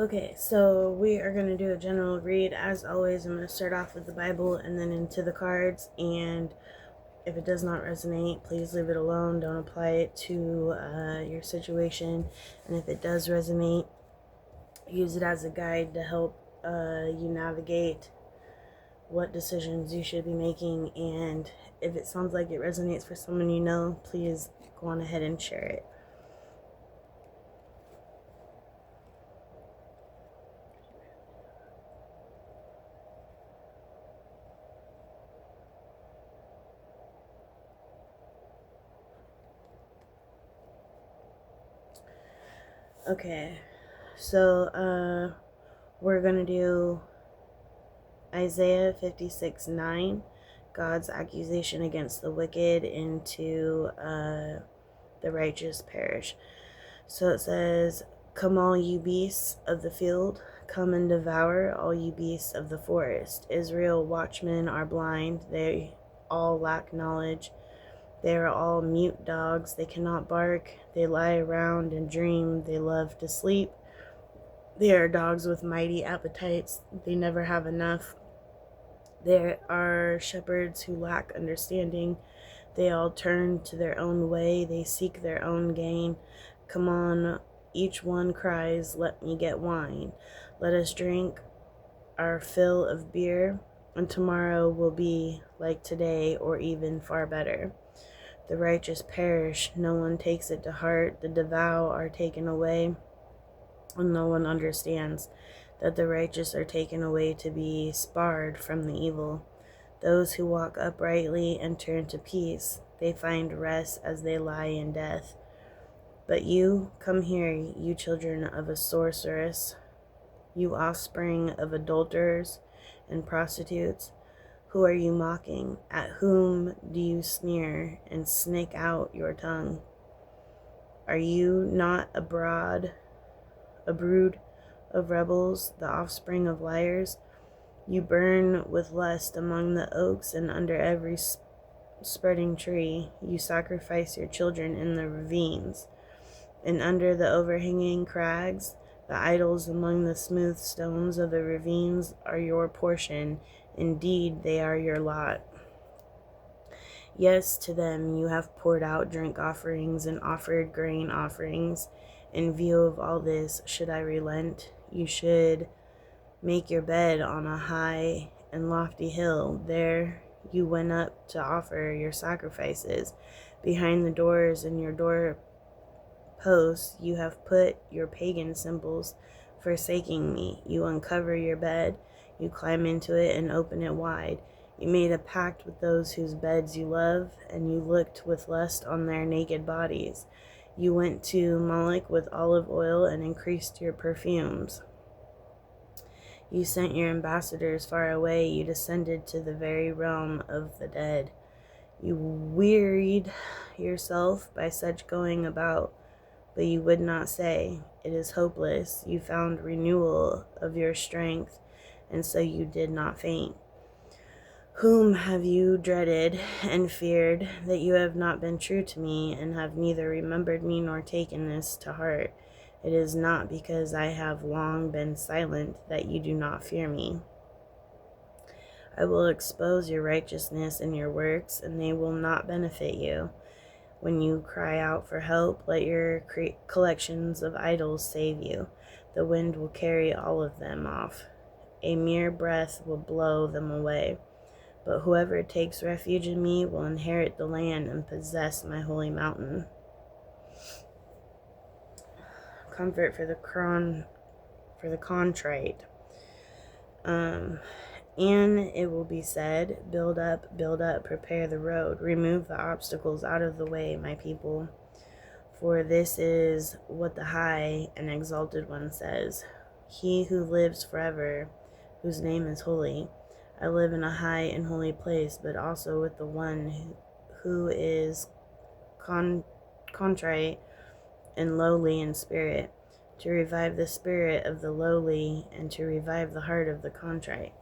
Okay, so we are going to do a general read. As always, I'm going to start off with the Bible and then into the cards. And if it does not resonate, please leave it alone. Don't apply it to your situation. And if it does resonate, use it as a guide to help you navigate what decisions you should be making. And if it sounds like it resonates for someone you know, please go on ahead and share it. Okay, so we're gonna do Isaiah 56:9, God's accusation against the wicked into the righteous perish. So it says, "Come, all you beasts of the field, come and devour all you beasts of the forest. Israel watchmen are blind, they all lack knowledge. They are all mute dogs, they cannot bark, they lie around and dream, they love to sleep. They are dogs with mighty appetites, they never have enough. There are shepherds who lack understanding. They all turn to their own way, they seek their own gain. Come on, each one cries, let me get wine. Let us drink our fill of beer, and tomorrow will be like today or even far better. The righteous perish, no one takes it to heart. The devout are taken away, and no one understands that the righteous are taken away to be sparred from the evil. Those who walk uprightly enter into peace. They find rest as they lie in death. But you, come here, you children of a sorceress, you offspring of adulterers and prostitutes. Who are you mocking? At whom do you sneer and snake out your tongue? Are you not a brood of rebels, the offspring of liars? You burn with lust among the oaks and under every spreading tree. You sacrifice your children in the ravines and under the overhanging crags. The idols among the smooth stones of the ravines are your portion. Indeed, they are your lot. Yes, to them you have poured out drink offerings and offered grain offerings. In view of all this, should I relent? You should make your bed on a high and lofty hill. There you went up to offer your sacrifices. Behind the doors and your door posts you have put your pagan symbols, forsaking me. You uncover your bed, you climb into it and open it wide. You made a pact with those whose beds you love, and you looked with lust on their naked bodies. You went to Moloch with olive oil and increased your perfumes. You sent your ambassadors far away. You descended to the very realm of the dead. You wearied yourself by such going about, but you would not say, it is hopeless. You found renewal of your strength, and so you did not faint. Whom have you dreaded and feared, that you have not been true to me, and have neither remembered me nor taken this to heart? It is not because I have long been silent that you do not fear me. I will expose your righteousness and your works, and they will not benefit you. When you cry out for help, let your collections of idols save you. The wind will carry all of them off. A mere breath will blow them away. But whoever takes refuge in me will inherit the land and possess my holy mountain. Comfort for the contrite. And it will be said, build up, prepare the road, remove the obstacles out of the way, my people. For this is what the high and exalted one says, he who lives forever, whose name is holy. I live in a high and holy place, but also with the one who is contrite and lowly in spirit, to revive the spirit of the lowly and to revive the heart of the contrite.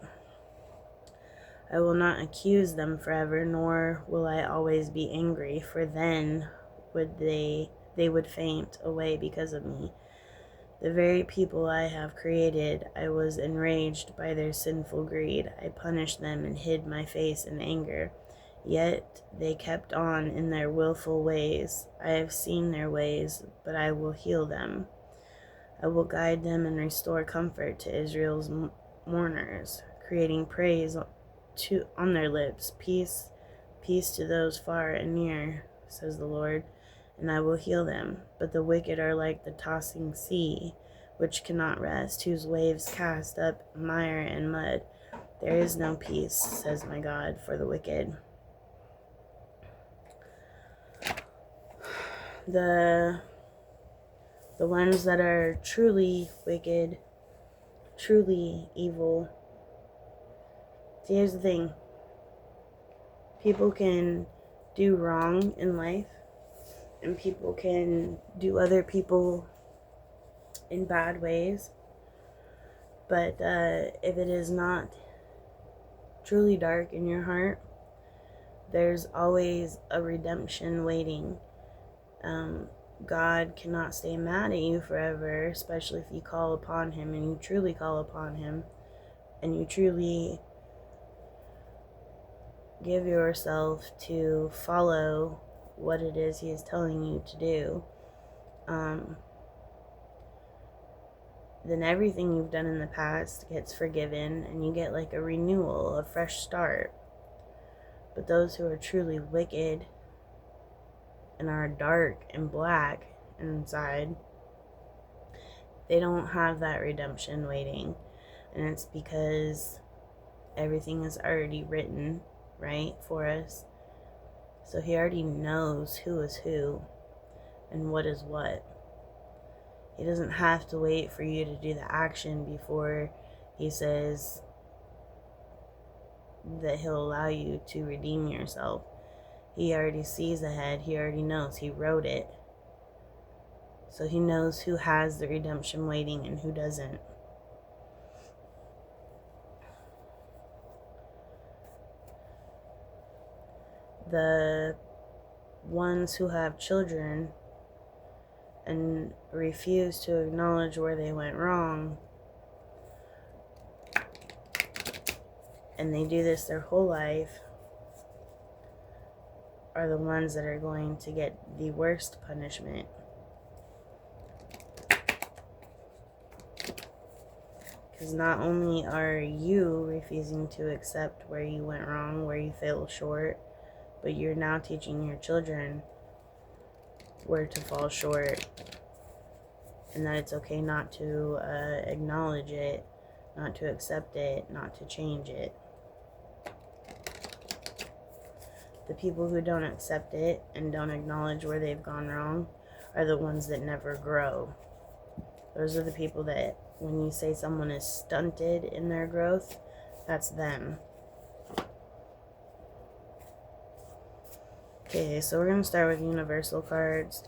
I will not accuse them forever, nor will I always be angry, for then would they would faint away because of me. The very people I have created, I was enraged by their sinful greed. I punished them and hid my face in anger. Yet they kept on in their willful ways. I have seen their ways, but I will heal them. I will guide them and restore comfort to Israel's mourners, creating praise on their lips. Peace, peace to those far and near, says the Lord, and I will heal them. But the wicked are like the tossing sea, which cannot rest, whose waves cast up mire and mud. There is no peace, says my God, for the wicked. The ones that are truly wicked, truly evil. See, here's the thing. People can do wrong in life, and people can do other people in bad ways. But if it is not truly dark in your heart, there's always a redemption waiting. God cannot stay mad at you forever, especially if you call upon Him and you truly call upon Him and you truly give yourself to follow what it is He is telling you to do. Then everything you've done in the past gets forgiven and you get like a renewal, a fresh start. But those who are truly wicked and are dark and black inside, they don't have that redemption waiting. And it's because everything is already written, right, for us. So He already knows who is who and what is what. He doesn't have to wait for you to do the action before He says that He'll allow you to redeem yourself. He already sees ahead. He already knows. He wrote it. So He knows who has the redemption waiting and who doesn't. The ones who have children and refuse to acknowledge where they went wrong, and they do this their whole life, are the ones that are going to get the worst punishment. Because not only are you refusing to accept where you went wrong, where you fell short, but you're now teaching your children where to fall short, and that it's okay not to acknowledge it, not to accept it, not to change it. The people who don't accept it and don't acknowledge where they've gone wrong are the ones that never grow. Those are the people that when you say someone is stunted in their growth, that's them. Okay, so we're going to start with universal cards.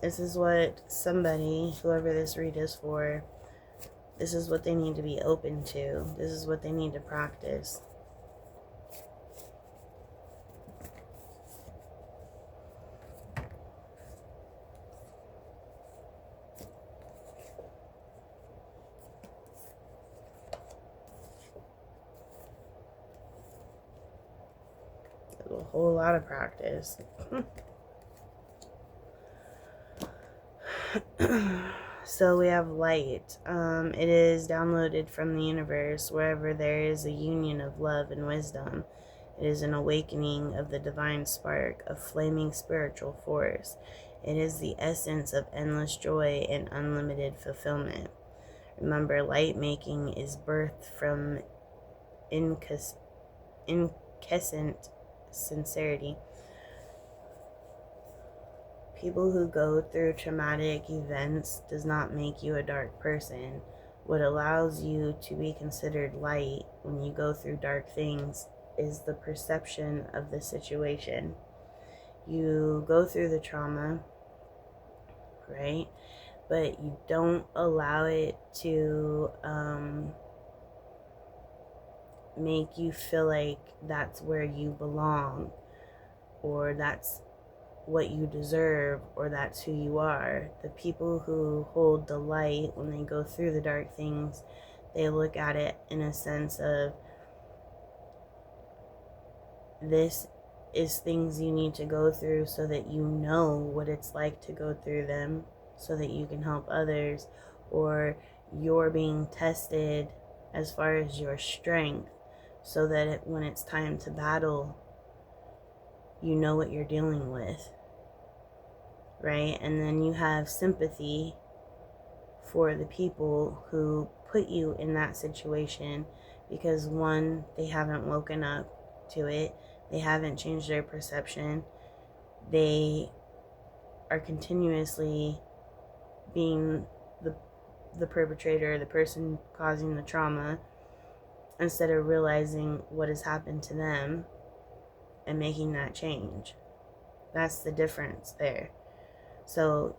This is what somebody, whoever this read is for, this is what they need to be open to. This is what they need to practice. A whole lot of practice. So we have light. It is downloaded from the universe wherever there is a union of love and wisdom. It is an awakening of the divine spark of flaming spiritual force. It is the essence of endless joy and unlimited fulfillment. Remember, light making is birthed from incessant sincerity. People who go through traumatic events does not make you a dark person. What allows you to be considered light when you go through dark things is the perception of the situation. You go through the trauma, right? But you don't allow it to make you feel like that's where you belong, or that's what you deserve, or that's who you are. The people who hold the light, when they go through the dark things, they look at it in a sense of, this is things you need to go through so that you know what it's like to go through them, so that you can help others, or you're being tested as far as your strength, so that when it's time to battle, you know what you're dealing with, right? And then you have sympathy for the people who put you in that situation, because one, they haven't woken up to it, they haven't changed their perception, they are continuously being the perpetrator, the person causing the trauma, instead of realizing what has happened to them and making that change. That's the difference there. So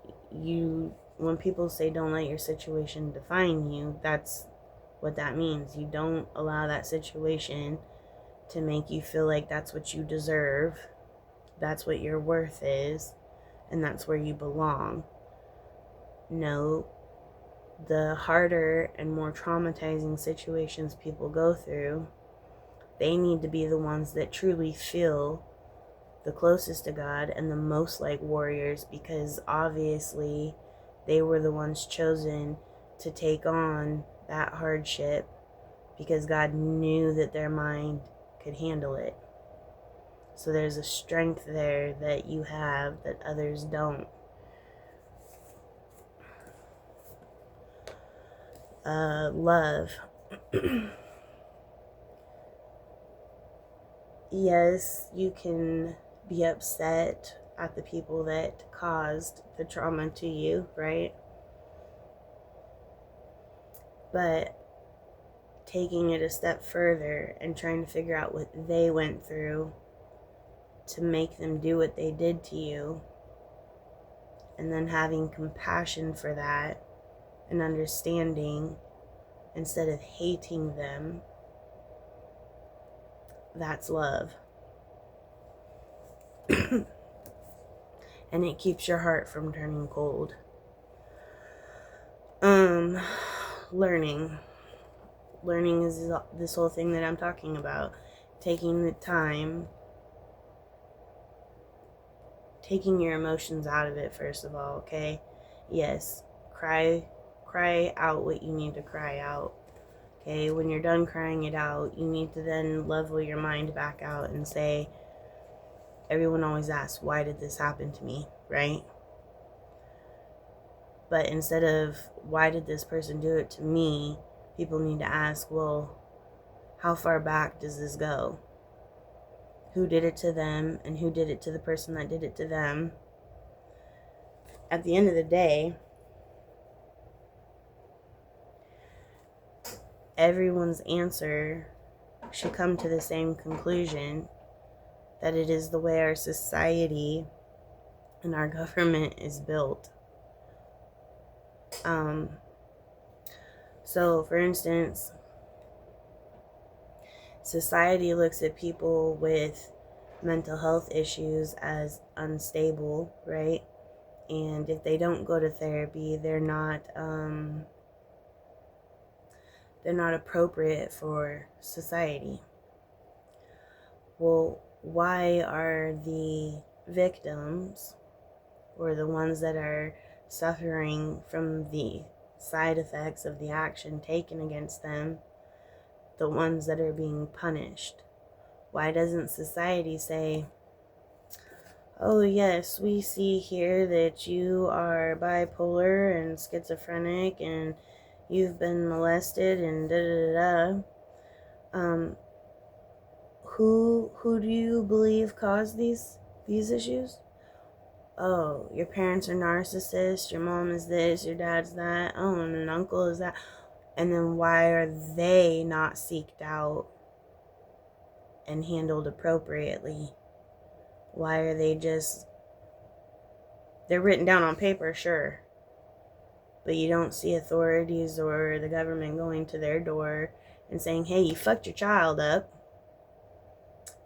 when people say don't let your situation define you, that's what that means. You don't allow that situation to make you feel like that's what you deserve, that's what your worth is, and that's where you belong. No, the harder and more traumatizing situations people go through, they need to be the ones that truly feel the closest to God and the most like warriors, because obviously they were the ones chosen to take on that hardship, because God knew that their mind could handle it. So there's a strength there that you have that others don't. Love. Yes, you can be upset at the people that caused the trauma to you, right? But taking it a step further and trying to figure out what they went through to make them do what they did to you, and then having compassion for that and understanding instead of hating them, that's love. And it keeps your heart from turning cold. Learning is this whole thing that I'm talking about. Taking the time, taking your emotions out of it, first of all, okay? Yes, cry out what you need to cry out, okay? When you're done crying it out, you need to then level your mind back out and say, everyone always asks, why did this happen to me, right? But instead of, why did this person do it to me, people need to ask, well, how far back does this go? Who did it to them, and who did it to the person that did it to them? At the end of the day, everyone's answer should come to the same conclusion, that it is the way our society and our government is built. So, for instance, society looks at people with mental health issues as unstable, right? And if they don't go to therapy, they're not appropriate for society. Well, why are the victims, or the ones that are suffering from the side effects of the action taken against them, the ones that are being punished? Why doesn't society say, oh yes, we see here that you are bipolar and schizophrenic and you've been molested and who do you believe caused these issues? Oh, your parents are narcissists, your mom is this, your dad's that, oh, and an uncle is that. And then why are they not seeked out and handled appropriately? Why are they they're written down on paper, sure, but you don't see authorities or the government going to their door and saying, hey, you fucked your child up.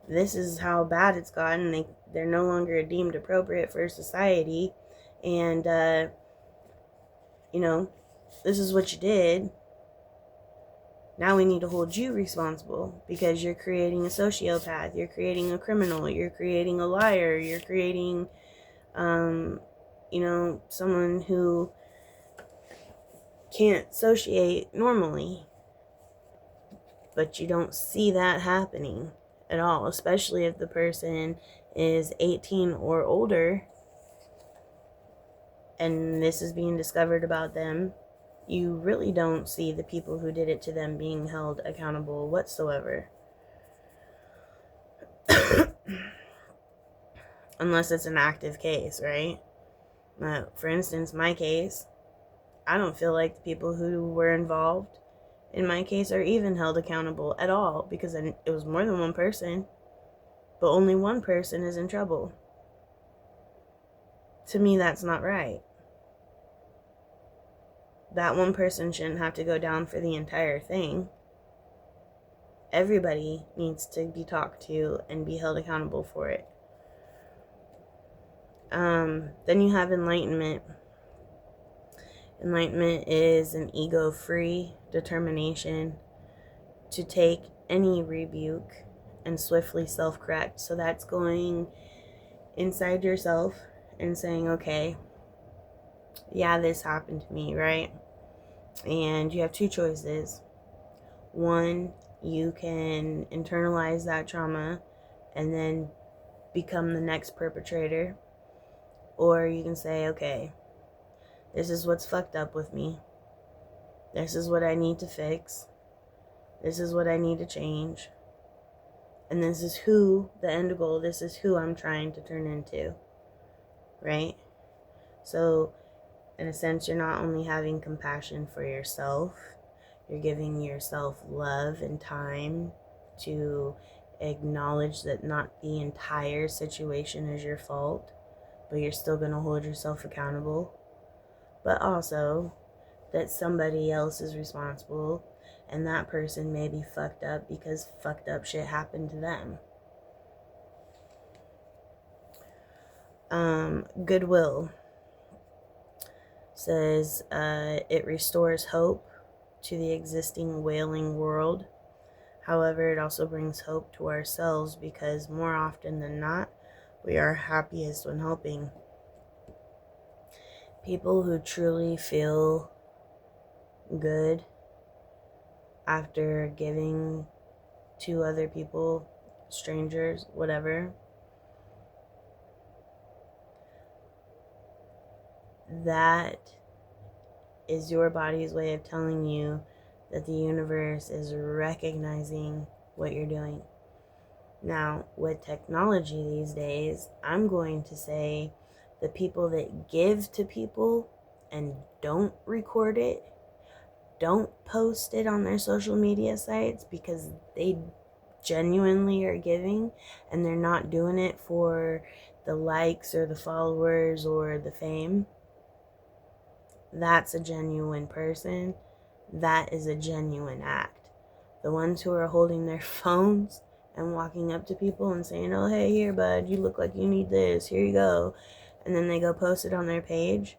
This is how bad it's gotten. They're no longer deemed appropriate for society. And, this is what you did. Now we need to hold you responsible because you're creating a sociopath. You're creating a criminal. You're creating a liar. You're creating, someone who can't associate normally. But you don't see that happening at all, especially if the person is 18 or older and this is being discovered about them. You really don't see the people who did it to them being held accountable whatsoever. Unless it's an active case, right? For instance, my case, I don't feel like the people who were involved in my case are even held accountable at all, because it was more than one person, but only one person is in trouble. To me, that's not right. That one person shouldn't have to go down for the entire thing. Everybody needs to be talked to and be held accountable for it. Then you have enlightenment. Enlightenment is an ego-free determination to take any rebuke and swiftly self-correct. So that's going inside yourself and saying, okay, yeah, this happened to me, right? And you have two choices. One, you can internalize that trauma and then become the next perpetrator. Or you can say, okay, this is what's fucked up with me. This is what I need to fix. This is what I need to change. And this is who, the end goal, this is who I'm trying to turn into. Right? So, in a sense, you're not only having compassion for yourself, you're giving yourself love and time to acknowledge that not the entire situation is your fault, but you're still going to hold yourself accountable. But also that somebody else is responsible, and that person may be fucked up because fucked up shit happened to them. Goodwill says it restores hope to the existing wailing world. However, it also brings hope to ourselves because more often than not, we are happiest when helping. People who truly feel good after giving to other people, strangers, whatever, that is your body's way of telling you that the universe is recognizing what you're doing. Now, with technology these days, I'm going to say the people that give to people and don't record it, don't post it on their social media sites because they genuinely are giving and they're not doing it for the likes or the followers or the fame. That's a genuine person. That is a genuine act. The ones who are holding their phones and walking up to people and saying, oh, hey, here, bud, you look like you need this. Here you go. And then they go post it on their page.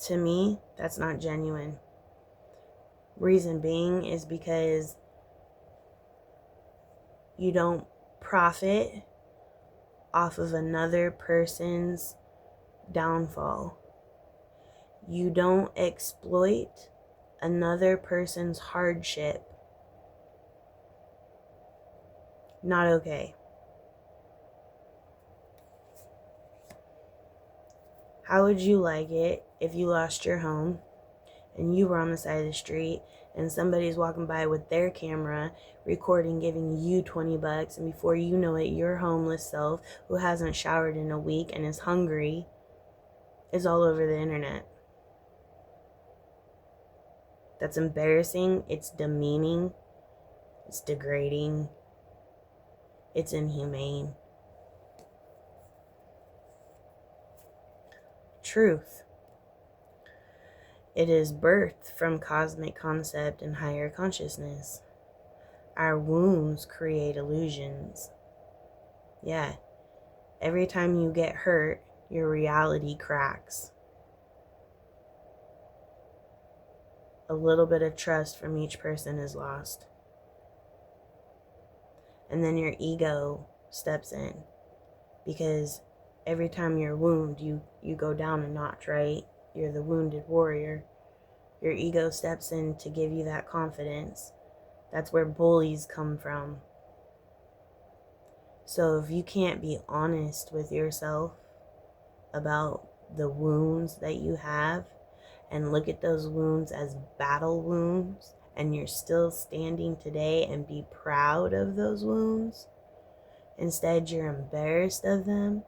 To me, that's not genuine. Reason being is because you don't profit off of another person's downfall. You don't exploit another person's hardship. Not okay. How would you like it if you lost your home and you were on the side of the street and somebody's walking by with their camera recording, giving you $20, and before you know it, your homeless self who hasn't showered in a week and is hungry is all over the internet? That's embarrassing. It's demeaning. It's degrading. It's inhumane. Truth. It is birthed from cosmic concept and higher consciousness. Our wounds create illusions. Yeah. Every time you get hurt, your reality cracks. A little bit of trust from each person is lost. And then your ego steps in. Because every time you're wounded, you go down a notch, right? You're the wounded warrior. Your ego steps in to give you that confidence. That's where bullies come from. So if you can't be honest with yourself about the wounds that you have and look at those wounds as battle wounds, and you're still standing today and be proud of those wounds, instead you're embarrassed of them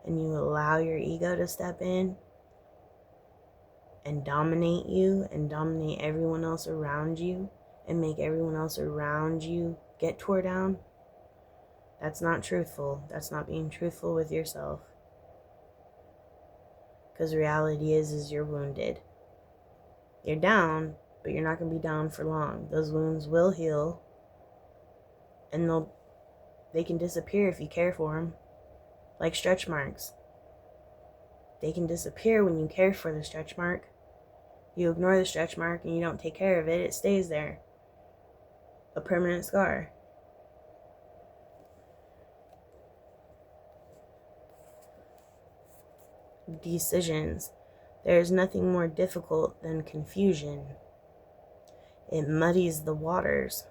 and you allow your ego to step in and dominate you and dominate everyone else around you and make everyone else around you get tore down. That's not truthful. That's not being truthful with yourself. Because reality is you're wounded. You're down, but you're not going to be down for long. Those wounds will heal, and they can disappear if you care for them. Like stretch marks. They can disappear when you care for the stretch mark. You ignore the stretch mark and you don't take care of it, it stays there. A permanent scar. Decisions. There is nothing more difficult than confusion. It muddies the waters.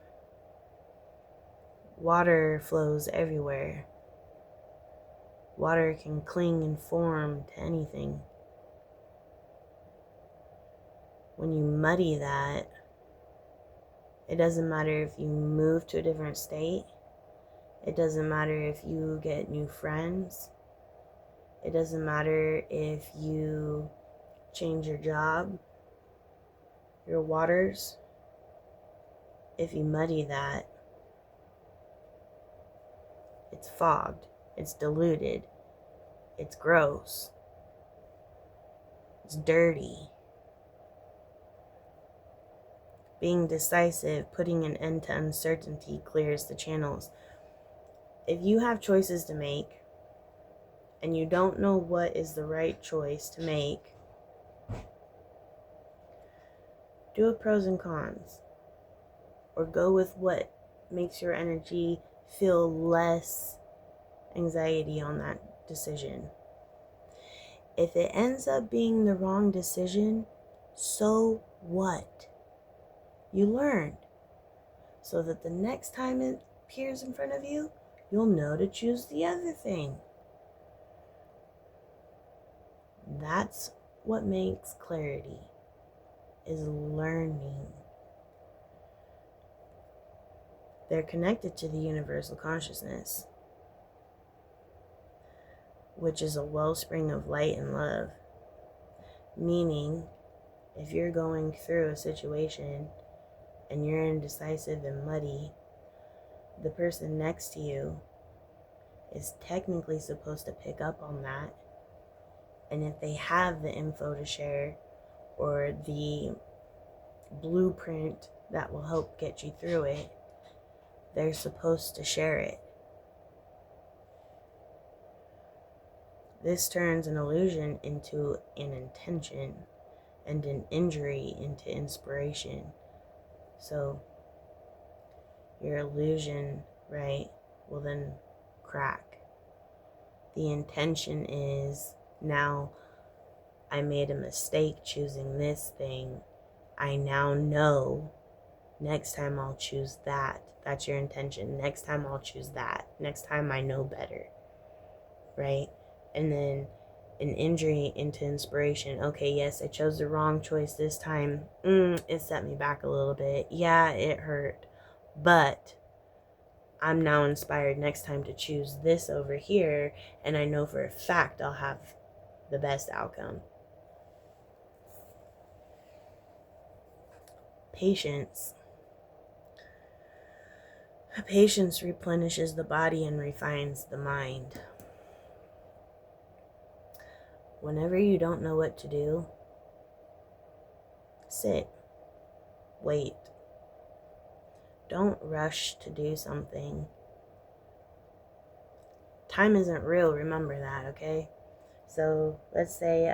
Water flows everywhere. Water can cling and form to anything. When you muddy that, it doesn't matter if you move to a different state. It doesn't matter if you get new friends. It doesn't matter if you change your job, your waters. If you muddy that, it's fogged, it's diluted, it's gross, it's dirty. Being decisive, putting an end to uncertainty clears the channels. If you have choices to make and you don't know what is the right choice to make, do a pros and cons. Or go with what makes your energy feel less anxiety on that decision. If it ends up being the wrong decision, so what? You learned. So that the next time it appears in front of you, you'll know to choose the other thing. That's what makes clarity, is learning. They're connected to the universal consciousness, which is a wellspring of light and love. Meaning, if you're going through a situation and you're indecisive and muddy, the person next to you is technically supposed to pick up on that. And if they have the info to share or the blueprint that will help get you through it, they're supposed to share it. This turns an illusion into an intention and an injury into inspiration. So your illusion, right, will then crack. The intention is, now I made a mistake choosing this thing. I now know next time I'll choose that. That's your intention. Next time I'll choose that. Next time I know better. Right? And then an injury into inspiration. Okay, yes, I chose the wrong choice this time. It set me back a little bit. Yeah, it hurt. But I'm now inspired next time to choose this over here. And I know for a fact I'll have the best outcome. Patience. Patience replenishes the body and refines the mind. Whenever you don't know what to do, sit, wait. Don't rush to do something. Time isn't real, remember that, okay? So let's say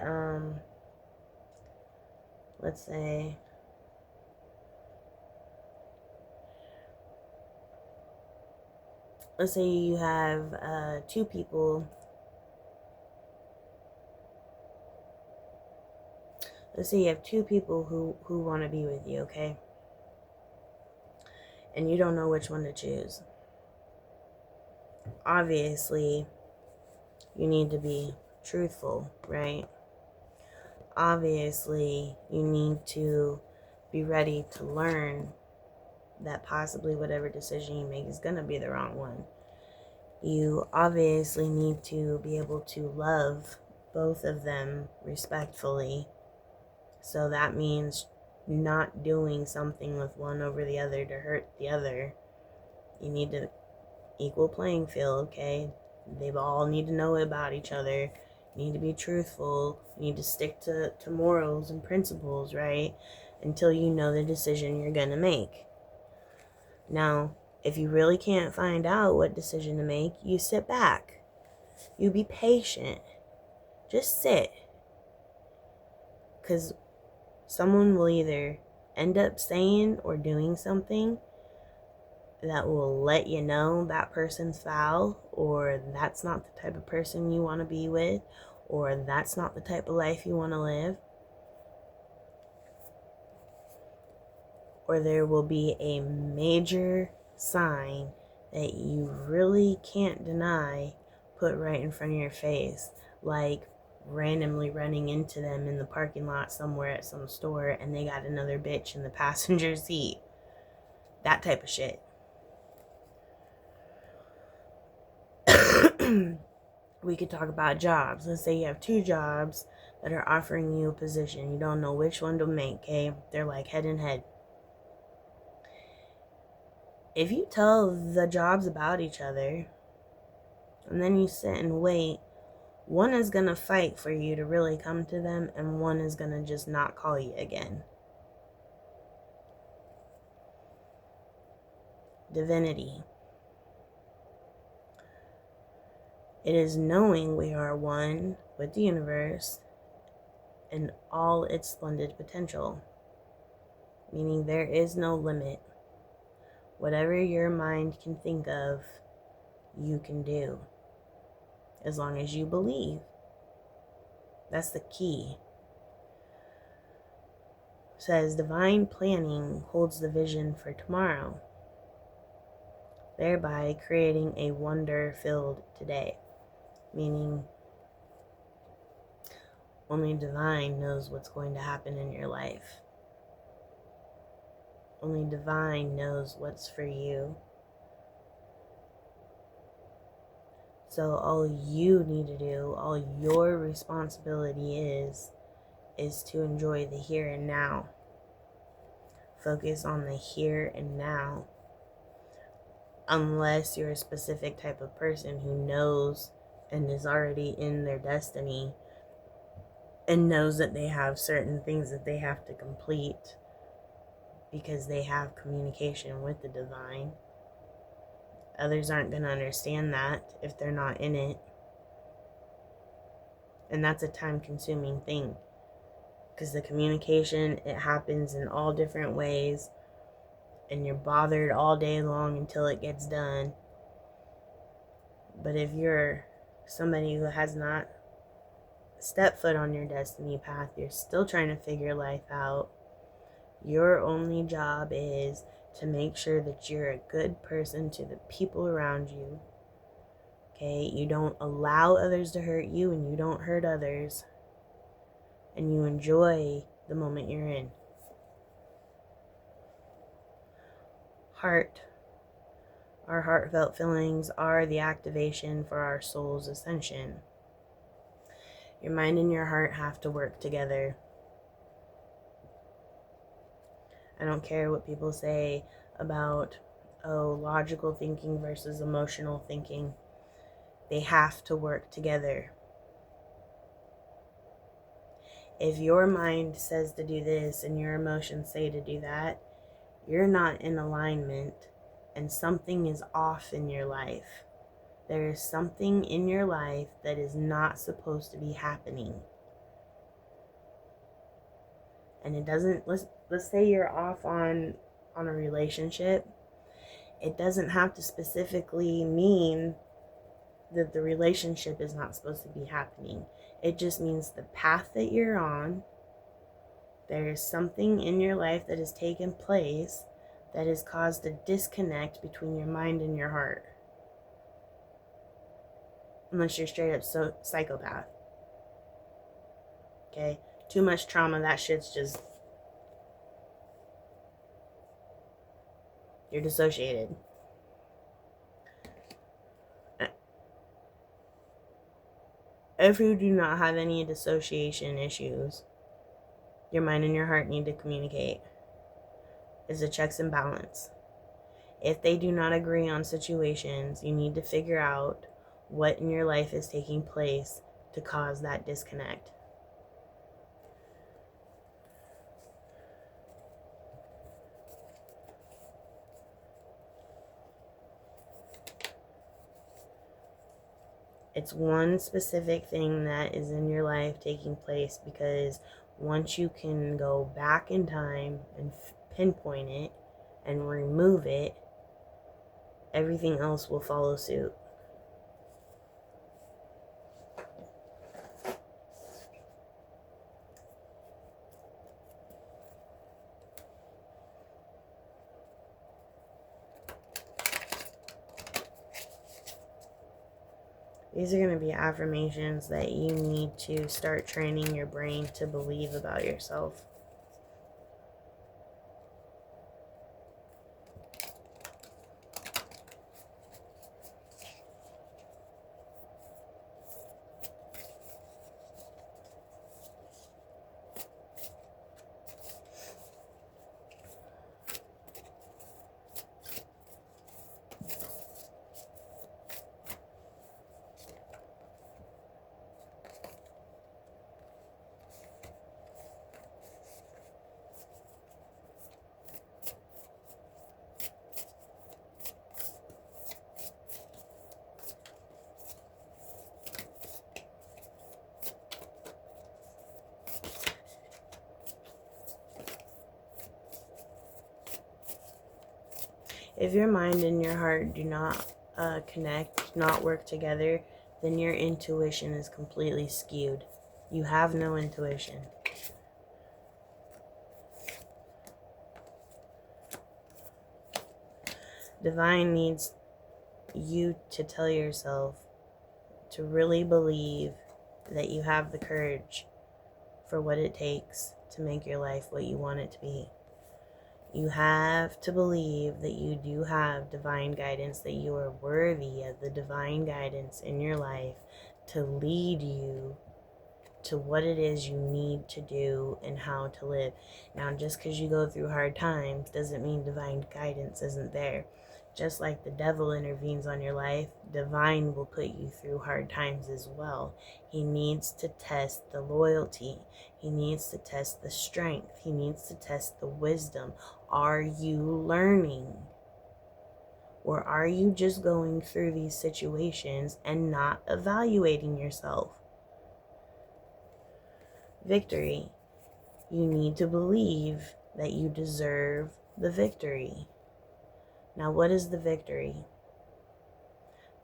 you have two people. Let's say you have two people who want to be with you, okay? And you don't know which one to choose. Obviously, you need to be truthful, right? Obviously, you need to be ready to learn that possibly whatever decision you make is going to be the wrong one. You obviously need to be able to love both of them respectfully. So that means not doing something with one over the other to hurt the other. You need to equal playing field, okay? They all need to know about each other. You need to be truthful. You need to stick to morals and principles, right? Until you know the decision you're going to make. Now, if you really can't find out what decision to make, you sit back. You be patient. Just sit. Because someone will either end up saying or doing something that will let you know that person's foul, or that's not the type of person you want to be with, or that's not the type of life you want to live. Or there will be a major sign that you really can't deny put right in front of your face, like randomly running into them in the parking lot somewhere at some store and they got another bitch in the passenger seat. That type of shit. We could talk about jobs. Let's say you have two jobs that are offering you a position. You don't know which one to make, okay? They're like head and head. If you tell the jobs about each other and then you sit and wait, one is going to fight for you to really come to them and one is going to just not call you again. Divinity. It is knowing we are one with the universe and all its splendid potential. Meaning there is no limit. Whatever your mind can think of, you can do. As long as you believe. That's the key. It says divine planning holds the vision for tomorrow, thereby creating a wonder-filled today. Meaning only divine knows what's going to happen in your life. Only divine knows what's for you. So all you need to do, all your responsibility is to enjoy the here and now. Focus on the here and now. Unless you're a specific type of person who knows and is already in their destiny and knows that they have certain things that they have to complete because they have communication with the divine. Others aren't going to understand that if they're not in it. And that's a time-consuming thing. Because the communication, it happens in all different ways. And you're bothered all day long until it gets done. But if you're somebody who has not stepped foot on your destiny path, you're still trying to figure life out, your only job is to make sure that you're a good person to the people around you. Okay? You don't allow others to hurt you and you don't hurt others. And you enjoy the moment you're in. Heart. Our heartfelt feelings are the activation for our soul's ascension. Your mind and your heart have to work together. I don't care what people say about, logical thinking versus emotional thinking. They have to work together. If your mind says to do this and your emotions say to do that, You're not in alignment, and something is off in your life. There is something in your life that is not supposed to be happening. And it doesn't, let's say you're off on a relationship. It doesn't have to specifically mean that the relationship is not supposed to be happening. It just means the path that you're on, there is something in your life that has taken place that has caused a disconnect between your mind and your heart. Unless you're straight up psychopath. Okay? Too much trauma, that shit's just, you're dissociated. If you do not have any dissociation issues, your mind and your heart need to communicate. It's a checks and balance. If they do not agree on situations, you need to figure out what in your life is taking place to cause that disconnect. It's one specific thing that is in your life taking place, because once you can go back in time and pinpoint it and remove it, everything else will follow suit. These are going to be affirmations that you need to start training your brain to believe about yourself. If your mind and your heart do not connect, not work together, then your intuition is completely skewed. You have no intuition. Divine needs you to tell yourself to really believe that you have the courage for what it takes to make your life what you want it to be. You have to believe that you do have divine guidance, that you are worthy of the divine guidance in your life to lead you to what it is you need to do and how to live. Now, just because you go through hard times doesn't mean divine guidance isn't there. Just like the devil intervenes on your life, divine will put you through hard times as well. He needs to test the loyalty. He needs to test the strength. He needs to test the wisdom. Are you learning? Or are you just going through these situations and not evaluating yourself? Victory. You need to believe that you deserve the victory. Now, what is the victory?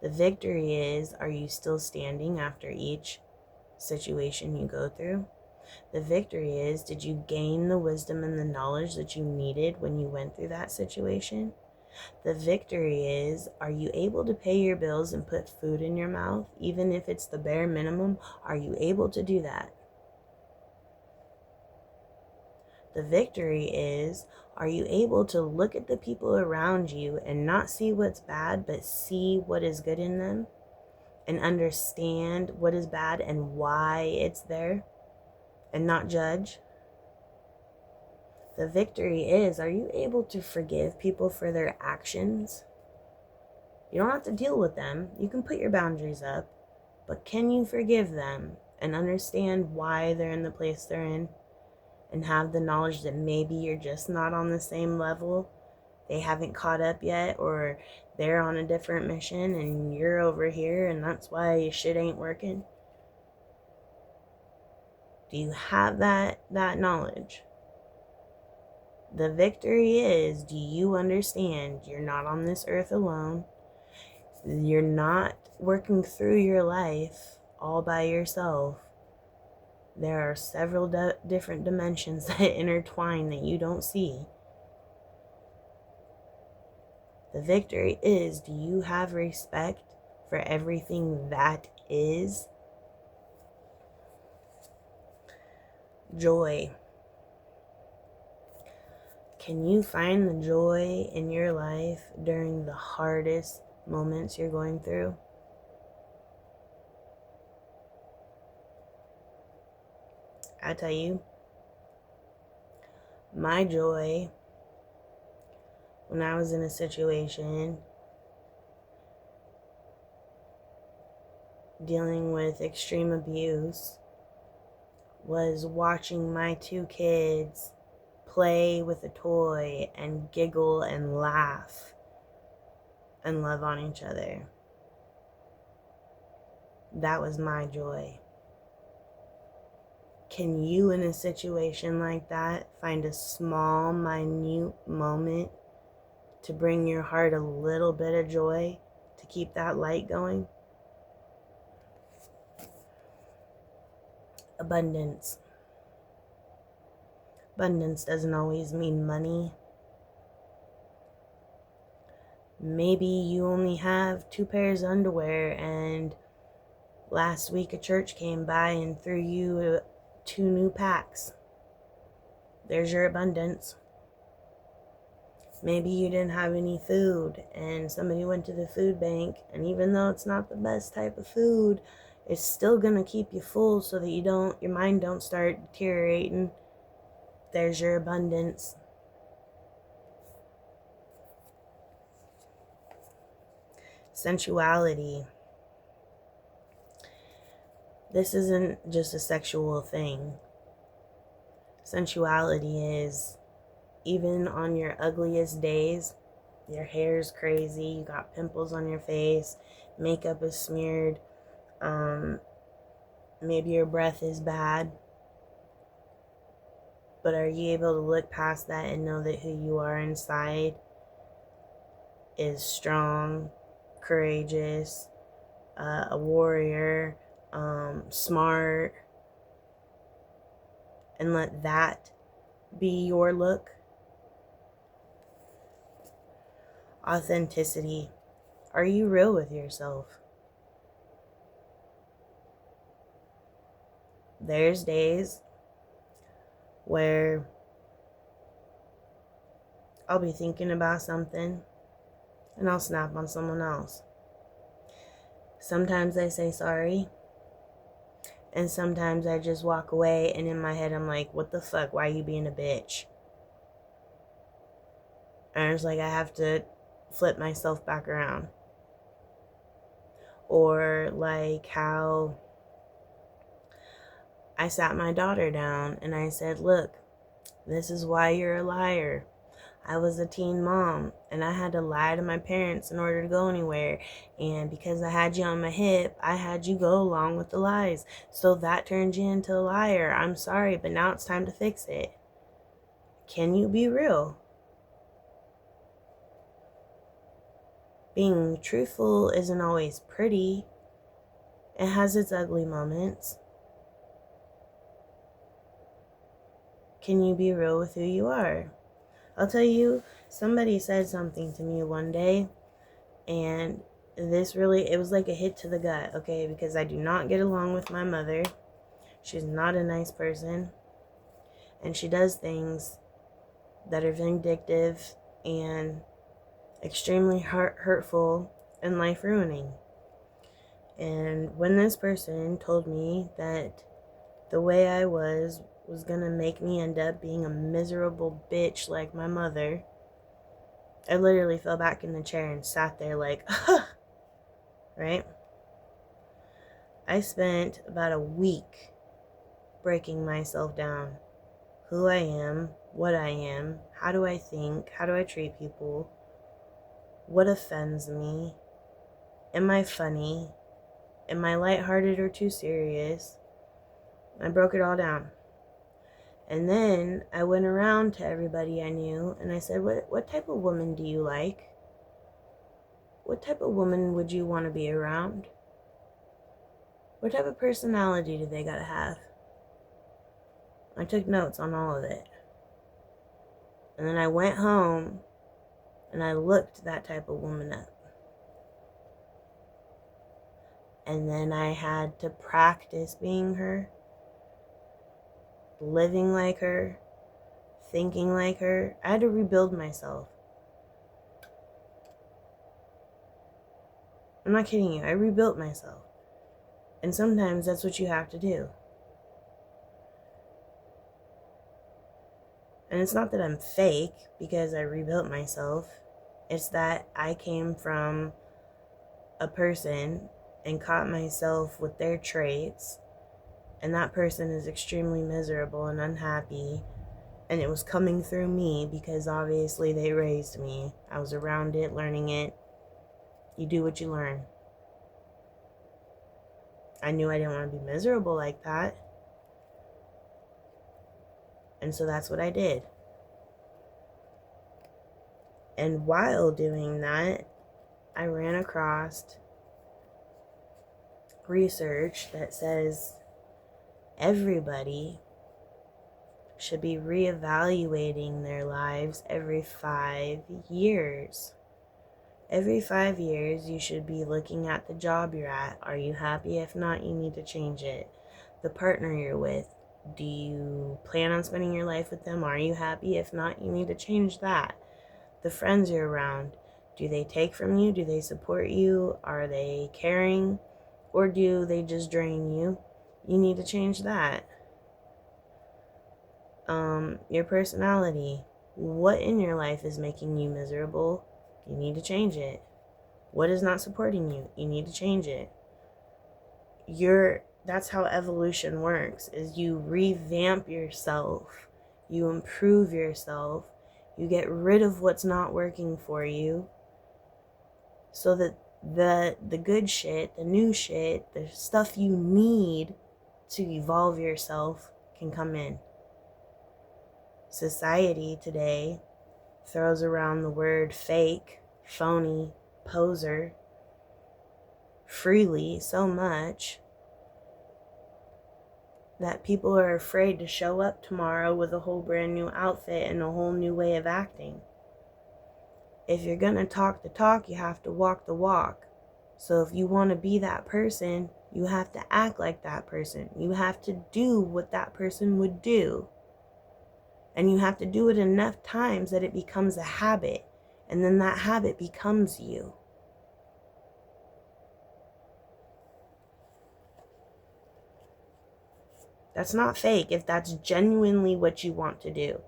The victory is, are you still standing after each situation you go through? The victory is, did you gain the wisdom and the knowledge that you needed when you went through that situation? The victory is, are you able to pay your bills and put food in your mouth? Even if it's the bare minimum, are you able to do that? The victory is, are you able to look at the people around you and not see what's bad, but see what is good in them and understand what is bad and why it's there and not judge? The victory is, are you able to forgive people for their actions? You don't have to deal with them. You can put your boundaries up, but can you forgive them and understand why they're in the place they're in? and have the knowledge that maybe you're just not on the same level. They haven't caught up yet, or they're on a different mission and you're over here, and that's why your shit ain't working? Do you have that knowledge? The victory is, do you understand you're not on this earth alone? You're not working through your life all by yourself. There are several different dimensions that intertwine that you don't see. The victory is, do you have respect for everything that is? Joy. Can you find the joy in your life during the hardest moments you're going through? I tell you, my joy when I was in a situation dealing with extreme abuse was watching my 2 kids play with a toy and giggle and laugh and love on each other. That was my joy. Can you, in a situation like that, find a small, minute moment to bring your heart a little bit of joy to keep that light going? Abundance. Abundance doesn't always mean money. Maybe you only have 2 pairs of underwear, and last week a church came by and threw you 2 new packs. There's your abundance. Maybe you didn't have any food and somebody went to the food bank, and even though it's not the best type of food, it's still gonna keep you full so that your mind don't start deteriorating. There's your abundance. Sensuality. This isn't just a sexual thing. Sensuality is, even on your ugliest days, your hair's crazy, you got pimples on your face, makeup is smeared, maybe your breath is bad, but are you able to look past that and know that who you are inside is strong, courageous, a warrior, smart, and let that be your look? Authenticity. Are you real with yourself? There's days where I'll be thinking about something and I'll snap on someone else. Sometimes I say sorry, and sometimes I just walk away, and in my head I'm like, what the fuck, why are you being a bitch? And it's like I have to flip myself back around. Or like how I sat my daughter down and I said, look, this is why you're a liar. I was a teen mom and I had to lie to my parents in order to go anywhere. And because I had you on my hip, I had you go along with the lies. So that turned you into a liar. I'm sorry, but now it's time to fix it. Can you be real? Being truthful isn't always pretty. It has its ugly moments. Can you be real with who you are? I'll tell you, somebody said something to me one day, and it was like a hit to the gut, okay? Because I do not get along with my mother. She's not a nice person, and she does things that are vindictive and extremely hurtful and life-ruining. And when this person told me that the way I was gonna make me end up being a miserable bitch like my mother, I literally fell back in the chair and sat there like, right? I spent about a week breaking myself down. who I am, what I am, how do I think, how do I treat people, what offends me, am I funny, am I lighthearted or too serious? I broke it all down. And then I went around to everybody I knew and I said, what type of woman do you like? What type of woman would you want to be around? What type of personality do they gotta have? I took notes on all of it. And then I went home and I looked that type of woman up. And then I had to practice being her, living like her, thinking like her. I had to rebuild myself. I'm not kidding you. I rebuilt myself. And sometimes that's what you have to do. And it's not that I'm fake because I rebuilt myself. It's that I came from a person and caught myself with their traits. And that person is extremely miserable and unhappy. And it was coming through me because obviously they raised me. I was around it, learning it. You do what you learn. I knew I didn't want to be miserable like that. And so that's what I did. And while doing that, I ran across research that says everybody should be reevaluating their lives every 5 years. Every 5 years, you should be looking at the job you're at. Are you happy? If not, you need to change it. The partner you're with, do you plan on spending your life with them? Are you happy? If not, you need to change that. The friends you're around, do they take from you? Do they support you? Are they caring? Or do they just drain you? You need to change that. Your personality. What in your life is making you miserable? You need to change it. What is not supporting you? You need to change it. That's how evolution works, is you revamp yourself. You improve yourself. You get rid of what's not working for you so that the good shit, the new shit, the stuff you need to evolve yourself can come in. Society today throws around the word fake, phony, poser freely so much that people are afraid to show up tomorrow with a whole brand new outfit and a whole new way of acting. If you're gonna talk the talk, you have to walk the walk. So if you want to be that person, you have to act like that person. You have to do what that person would do. And you have to do it enough times that it becomes a habit. And then that habit becomes you. That's not fake if that's genuinely what you want to do.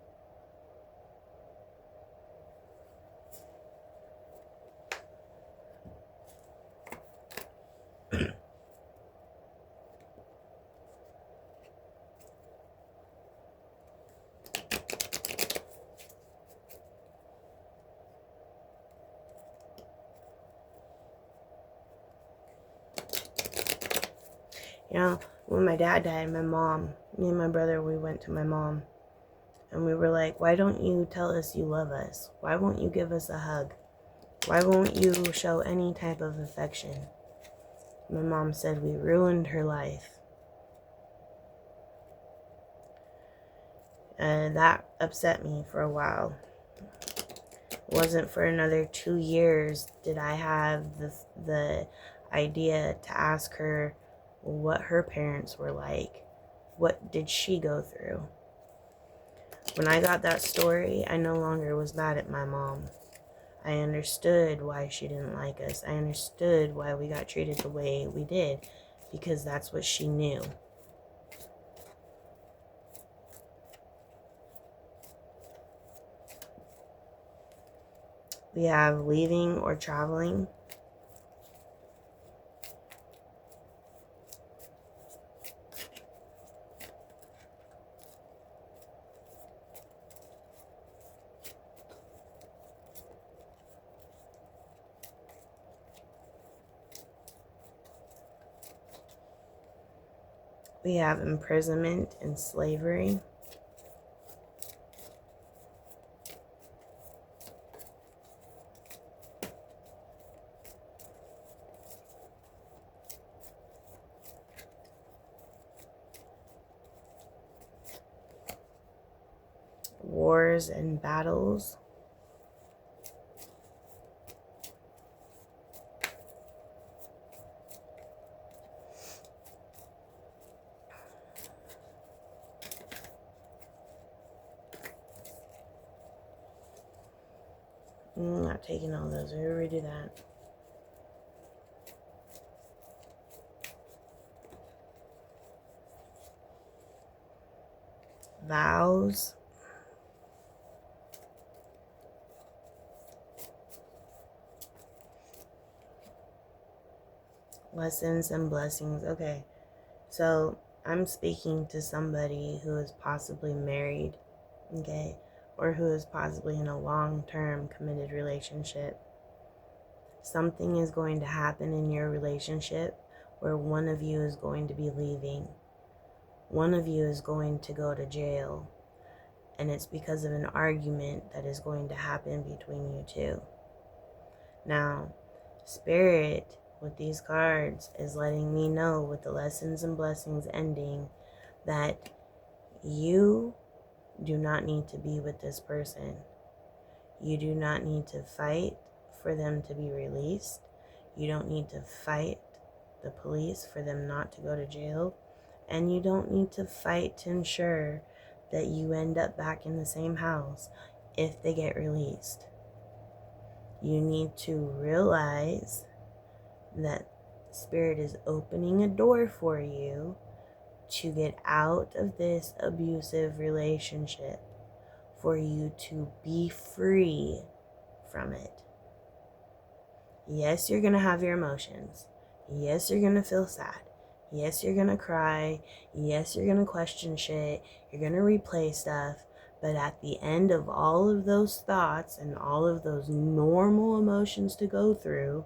You know, when my dad died, me and my brother, we went to my mom. And we were like, why don't you tell us you love us? Why won't you give us a hug? Why won't you show any type of affection? My mom said we ruined her life. And that upset me for a while. It wasn't for another 2 years did I have the idea to ask her what her parents were like. What did she go through? When I got that story, I no longer was mad at my mom. I understood why she didn't like us. I understood why we got treated the way we did, because that's what she knew. We have leaving or traveling. We have imprisonment and slavery. Wars and battles. I'm not taking all those. We already do that. Vows. Lessons and blessings. Okay, so I'm speaking to somebody who is possibly married, okay, or who is possibly in a long-term committed relationship. Something is going to happen in your relationship where one of you is going to be leaving. One of you is going to go to jail, and it's because of an argument that is going to happen between you two. Now, Spirit with these cards is letting me know, with the lessons and blessings ending, that you do not need to be with this person. You do not need to fight for them to be released. You don't need to fight the police for them not to go to jail. And you don't need to fight to ensure that you end up back in the same house if they get released. You need to realize that Spirit is opening a door for you to get out of this abusive relationship, for you to be free from it. Yes, you're going to have your emotions. Yes, you're going to feel sad. Yes, you're going to cry. Yes, you're going to question shit. You're going to replay stuff. But at the end of all of those thoughts and all of those normal emotions to go through,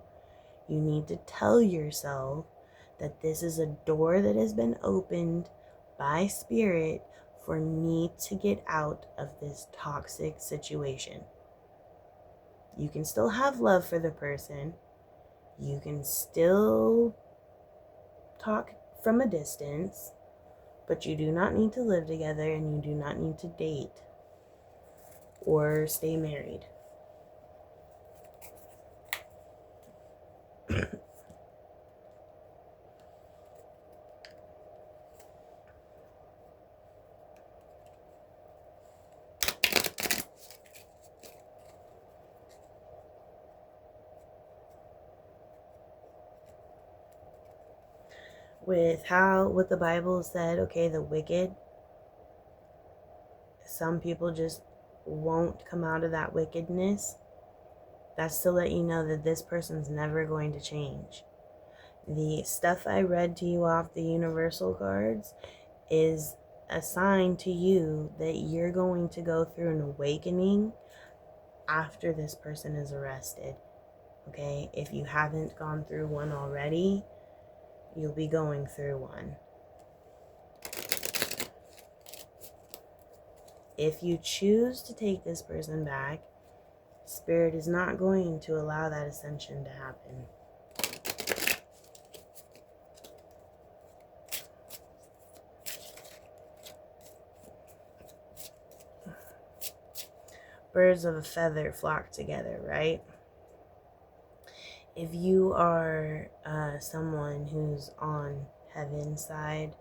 you need to tell yourself that this is a door that has been opened by Spirit for me to get out of this toxic situation. You can still have love for the person. You can still talk from a distance, but you do not need to live together, and you do not need to date or stay married. With what the Bible said, okay, the wicked, some people just won't come out of that wickedness. That's to let you know that this person's never going to change. The stuff I read to you off the universal cards is a sign to you that you're going to go through an awakening after this person is arrested. Okay, if you haven't gone through one already, you'll be going through one. If you choose to take this person back, Spirit is not going to allow that ascension to happen. Birds of a feather flock together, right? If you are someone who's on heaven's side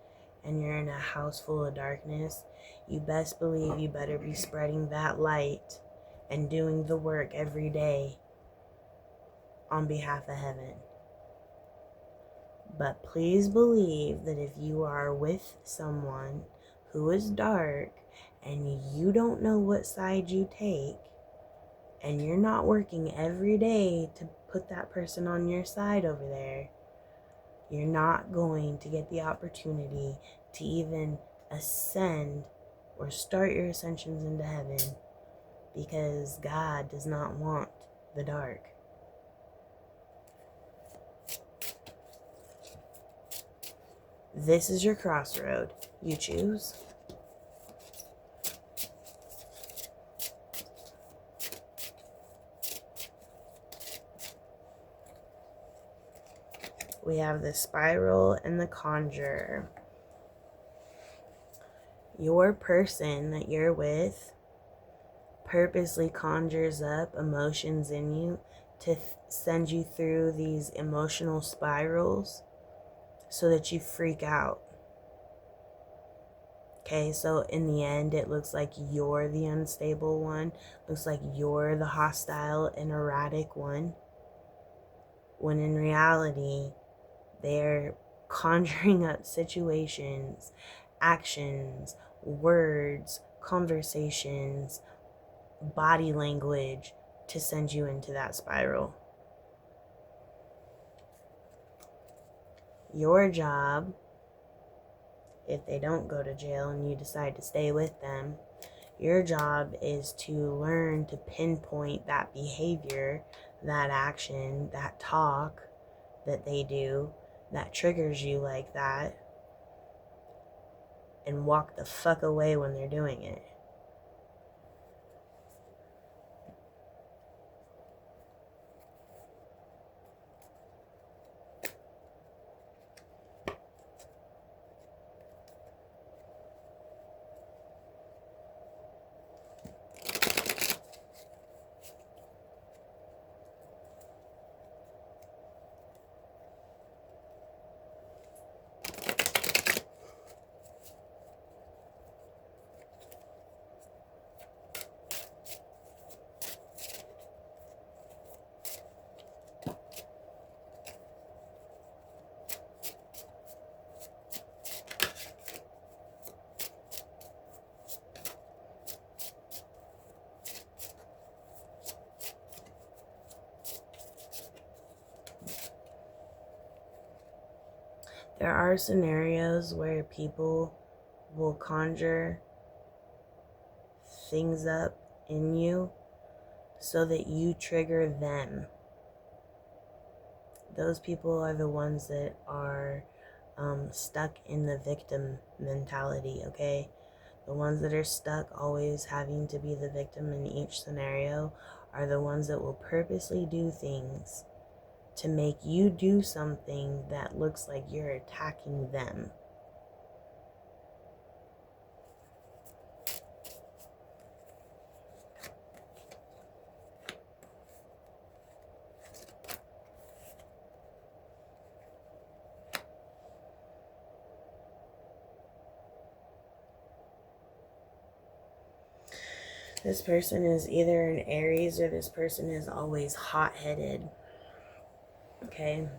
and you're in a house full of darkness, you best believe you better be spreading that light and doing the work every day on behalf of heaven. But please believe that if you are with someone who is dark and you don't know what side you take, and you're not working every day to put that person on your side over there, you're not going to get the opportunity to even ascend or start your ascensions into heaven, because God does not want the dark. This is your crossroad. You choose. We have the spiral and the conjurer. Your person that you're with purposely conjures up emotions in you to send you through these emotional spirals so that you freak out. Okay, so in the end, it looks like you're the unstable one. Looks like you're the hostile and erratic one. When in reality, they're conjuring up situations, actions, words, conversations, body language to send you into that spiral. Your job, if they don't go to jail and you decide to stay with them, your job is to learn to pinpoint that behavior, that action, that talk that they do that triggers you like that, and walk the fuck away when they're doing it. There are scenarios where people will conjure things up in you so that you trigger them. Those people are the ones that are stuck in the victim mentality, okay? The ones that are stuck always having to be the victim in each scenario are the ones that will purposely do things to make you do something that looks like you're attacking them. This person is either an Aries or this person is always hot-headed. Okay?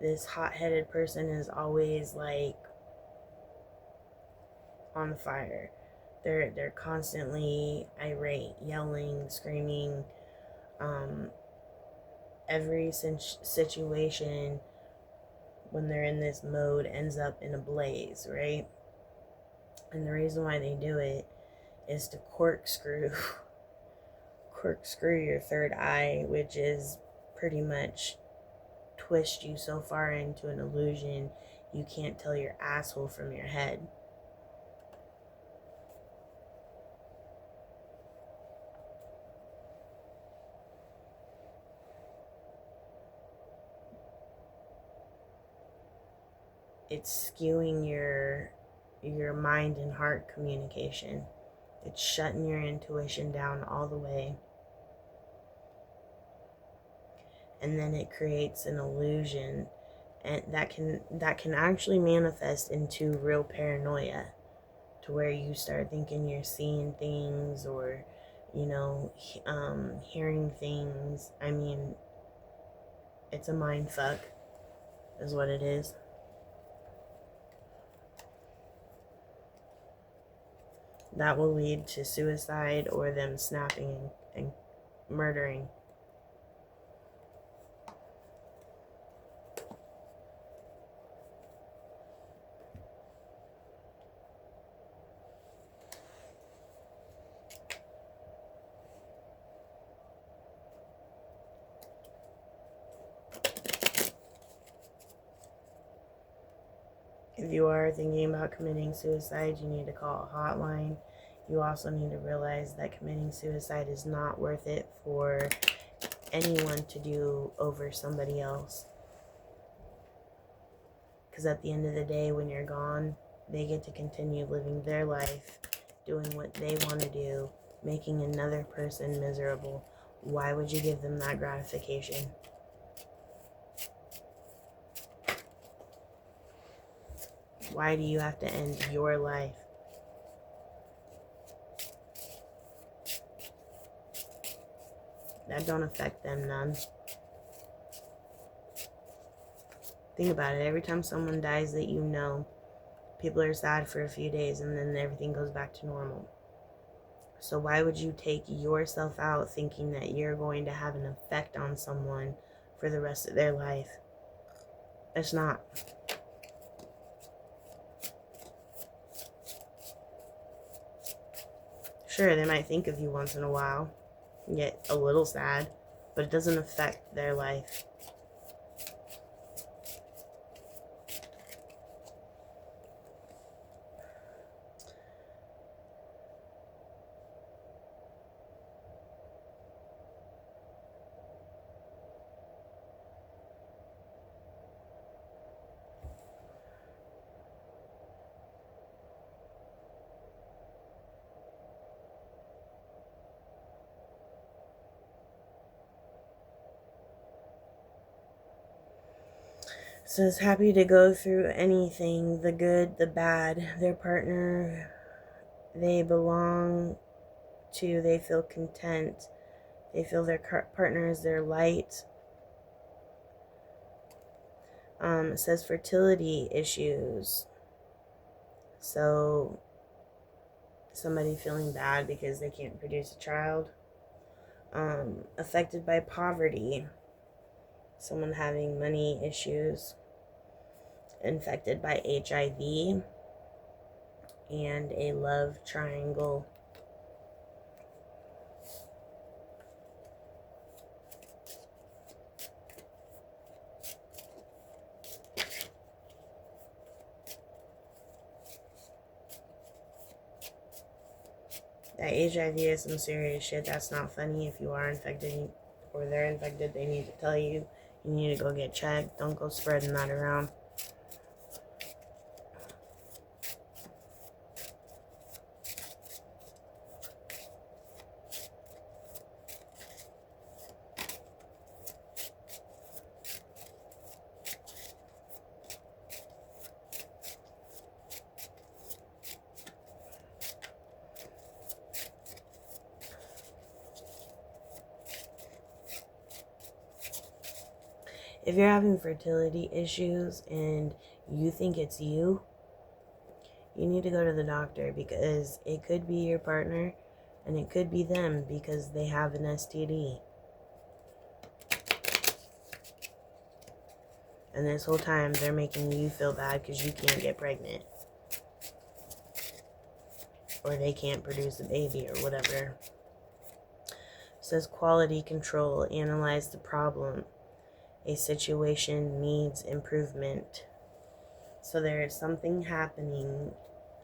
This hot-headed person is always like on fire. They're constantly irate, yelling, screaming. Every situation when they're in this mode ends up in a blaze, right? And the reason why they do it is to corkscrew your third eye, which is pretty much twist you so far into an illusion you can't tell your asshole from your head. It's skewing your mind and heart communication. It's shutting your intuition down all the way. And then it creates an illusion, and that can actually manifest into real paranoia, to where you start thinking you're seeing things, or hearing things. I mean, it's a mind fuck is what it is. That will lead to suicide or them snapping and murdering. If you are thinking about committing suicide, you need to call a hotline. You also need to realize that committing suicide is not worth it for anyone to do over somebody else. Because at the end of the day, when you're gone, they get to continue living their life, doing what they want to do, making another person miserable. Why would you give them that gratification? Why do you have to end your life? That don't affect them none. Think about it. Every time someone dies that you know, people are sad for a few days and then everything goes back to normal. So why would you take yourself out thinking that you're going to have an effect on someone for the rest of their life? It's not. Sure, they might think of you once in a while, get a little sad, but it doesn't affect their life. Says happy to go through anything, the good, the bad, their partner they belong to, they feel content, they feel their partner is their light. It says fertility issues. So somebody feeling bad because they can't produce a child. Affected by poverty. Someone having money issues. Infected by HIV. And a love triangle. That HIV is some serious shit. That's not funny. If you are infected or they're infected, they need to tell you. You need to go get checked. Don't go spreading that around. If you're having fertility issues and you think it's you need to go to the doctor, because it could be your partner and it could be them because they have an STD. And this whole time they're making you feel bad because you can't get pregnant. Or they can't produce a baby or whatever. It says quality control. Analyze the problem. A situation needs improvement. So there is something happening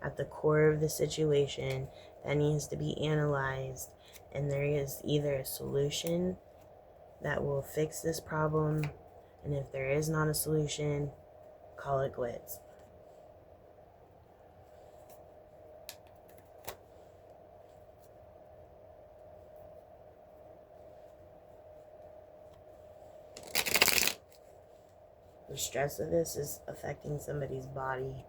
at the core of the situation that needs to be analyzed, and there is either a solution that will fix this problem, and if there is not a solution, call it quits. The stress of this is affecting somebody's body.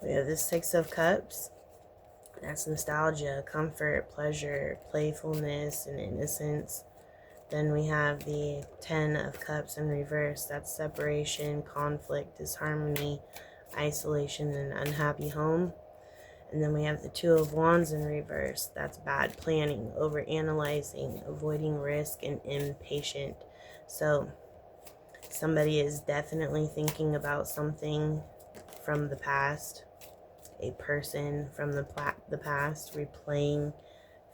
We have the Six of Cups. That's nostalgia, comfort, pleasure, playfulness, and innocence. Then we have the Ten of Cups in reverse. That's separation, conflict, disharmony, isolation, and unhappy home. And then we have the Two of Wands in reverse. That's bad planning, overanalyzing, avoiding risk, and impatient. So somebody is definitely thinking about something from the past. A person from the past replaying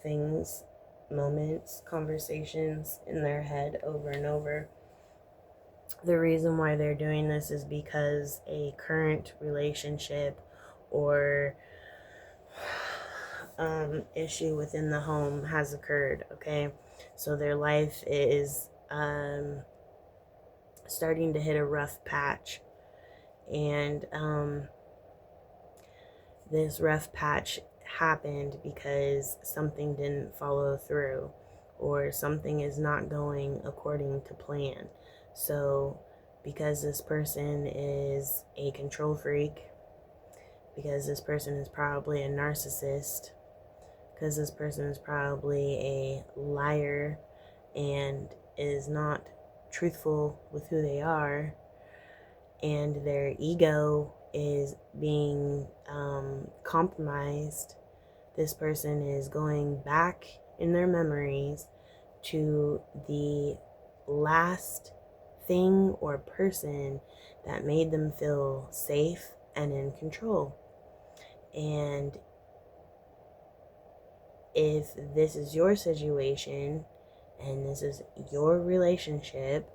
things, moments, conversations in their head over and over. The reason why they're doing this is because a current relationship or issue within the home has occurred, okay? So their life is starting to hit a rough patch. And this rough patch happened because something didn't follow through or something is not going according to plan. So because this person is a control freak, because this person is probably a narcissist, because this person is probably a liar and is not truthful with who they are, and their ego is being compromised, this person is going back in their memories to the last thing or person that made them feel safe and in control. And if this is your situation and this is your relationship,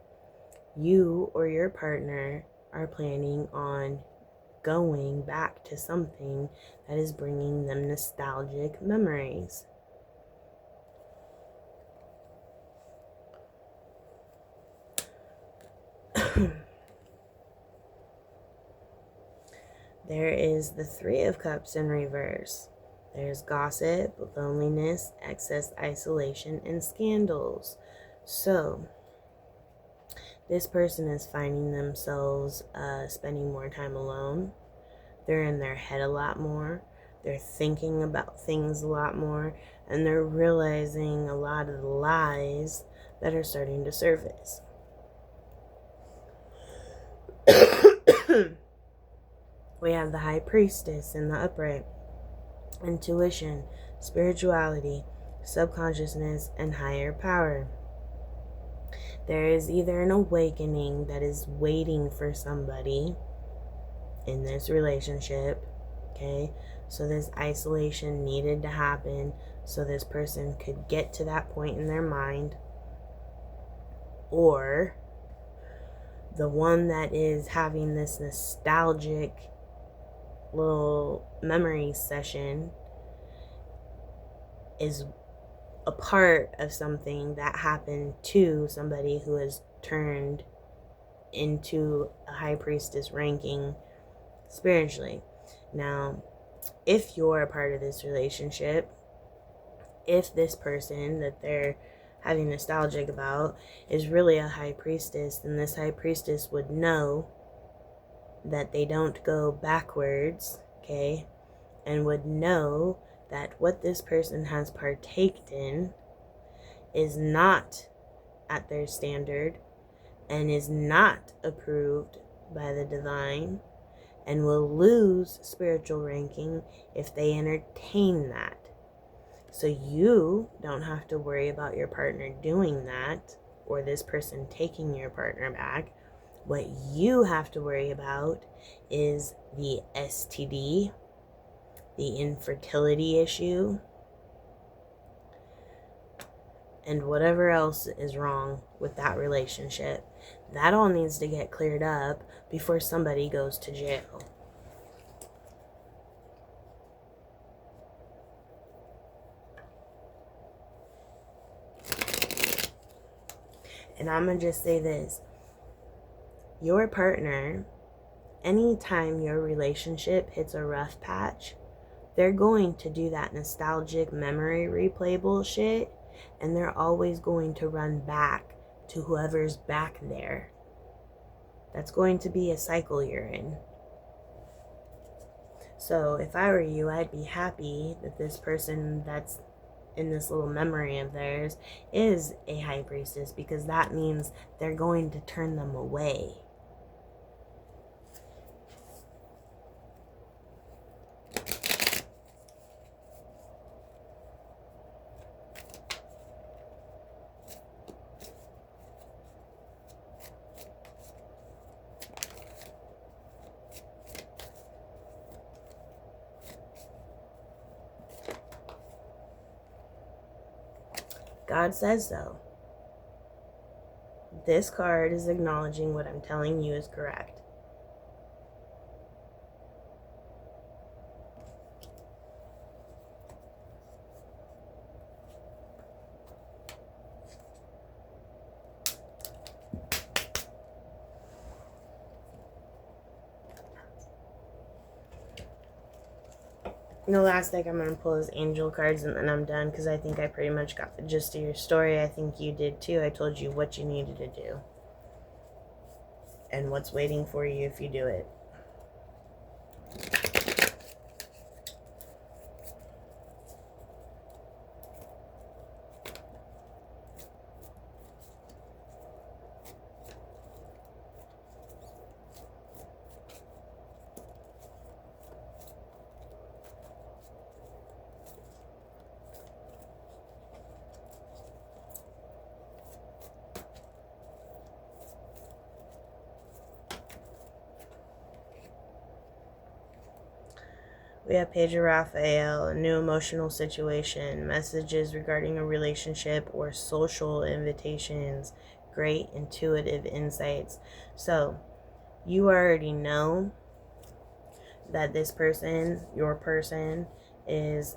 you or your partner are planning on going back to something that is bringing them nostalgic memories. There is the Three of Cups in reverse. There's gossip, loneliness, excess isolation, and scandals. So this person is finding themselves spending more time alone. They're in their head a lot more. They're thinking about things a lot more. And they're realizing a lot of the lies that are starting to surface. We have the High Priestess in the upright. Intuition, spirituality, subconsciousness, and higher power. There is either an awakening that is waiting for somebody in this relationship, okay? So this isolation needed to happen so this person could get to that point in their mind. Or the one that is having this nostalgic little memory session is a part of something that happened to somebody who has turned into a high priestess ranking spiritually. Now, if you're a part of this relationship, if this person that they're having nostalgic about is really a high priestess, then this high priestess would know that they don't go backwards, okay, and would know that what this person has partaked in is not at their standard and is not approved by the divine and will lose spiritual ranking if they entertain that. So you don't have to worry about your partner doing that or this person taking your partner back. What you have to worry about is the STD, the infertility issue, and whatever else is wrong with that relationship. That all needs to get cleared up before somebody goes to jail. And I'm going to just say this. Your partner, anytime your relationship hits a rough patch, they're going to do that nostalgic memory replay bullshit, and they're always going to run back to whoever's back there. That's going to be a cycle you're in. So if I were you, I'd be happy that this person that's in this little memory of theirs is a high priestess, because that means they're going to turn them away. God says so. This card is acknowledging what I'm telling you is correct. The last deck I'm going to pull is angel cards, and then I'm done, because I think I pretty much got the gist of your story. I think you did too. I told you what you needed to do and what's waiting for you if you do it. We have Page of Raphael, a new emotional situation, messages regarding a relationship or social invitations, great intuitive insights. So you already know that this person, your person, is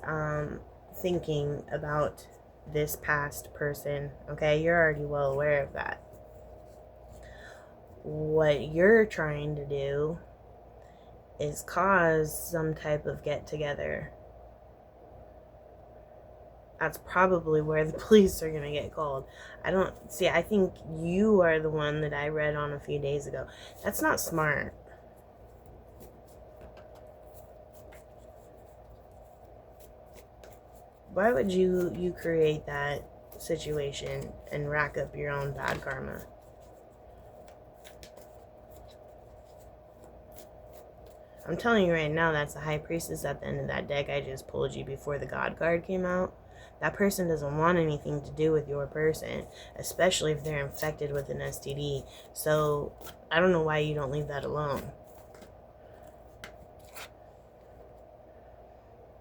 thinking about this past person. Okay, you're already well aware of that. What you're trying to do is cause some type of get together. That's probably where the police are going to get called. I think you are the one that I read on a few days ago. That's not smart. Why would you create that situation and rack up your own bad karma? I'm telling you right now, that's the high priestess at the end of that deck I just pulled you before the God card came out. That person doesn't want anything to do with your person, especially if they're infected with an STD. So I don't know why you don't leave that alone.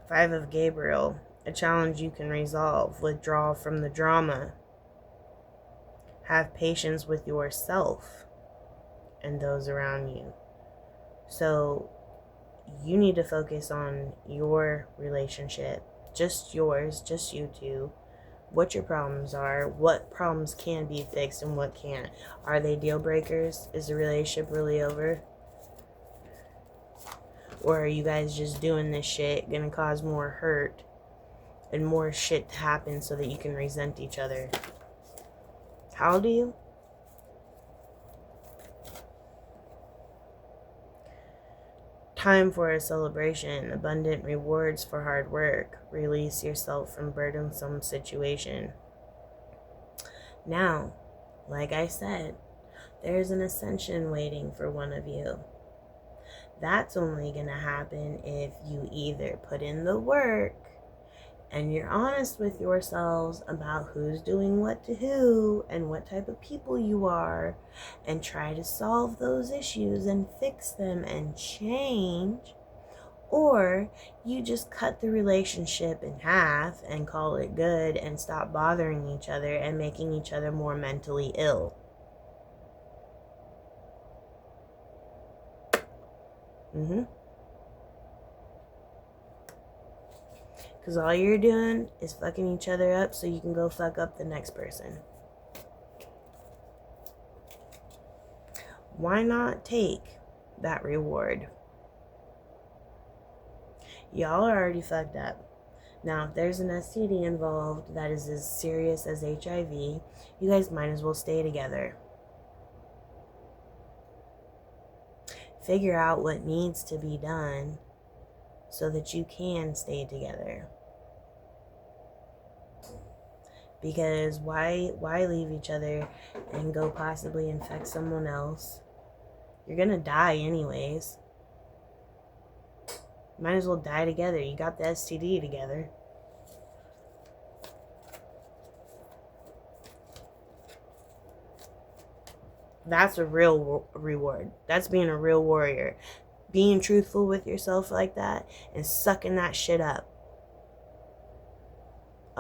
Five of Gabriel, a challenge you can resolve. Withdraw from the drama. Have patience with yourself and those around you. So you need to focus on your relationship, just yours, just you two, what your problems are, what problems can be fixed and what can't. Are they deal breakers? Is the relationship really over? Or are you guys just doing this shit gonna cause more hurt and more shit to happen so that you can resent each other? How old are you? Time for a celebration, abundant rewards for hard work. Release yourself from burdensome situation. Now, like I said, there's an ascension waiting for one of you. That's only going to happen if you either put in the work and you're honest with yourselves about who's doing what to who and what type of people you are, and try to solve those issues and fix them and change, or you just cut the relationship in half and call it good and stop bothering each other and making each other more mentally ill. Because all you're doing is fucking each other up so you can go fuck up the next person. Why not take that reward? Y'all are already fucked up. Now, if there's an STD involved that is as serious as HIV, you guys might as well stay together. Figure out what needs to be done so that you can stay together. Because why leave each other and go possibly infect someone else? You're gonna die anyways. Might as well die together. You got the STD together. That's a real reward. That's being a real warrior. Being truthful with yourself like that and sucking that shit up.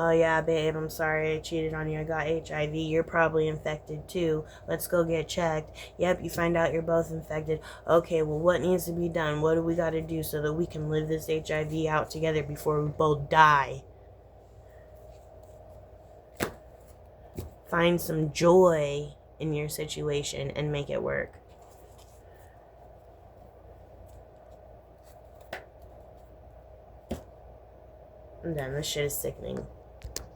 Oh yeah, babe, I'm sorry I cheated on you. I got HIV. You're probably infected too. Let's go get checked. Yep, you find out you're both infected. Okay, well, what needs to be done? What do we got to do so that we can live this HIV out together before we both die? Find some joy in your situation and make it work. I'm done. This shit is sickening.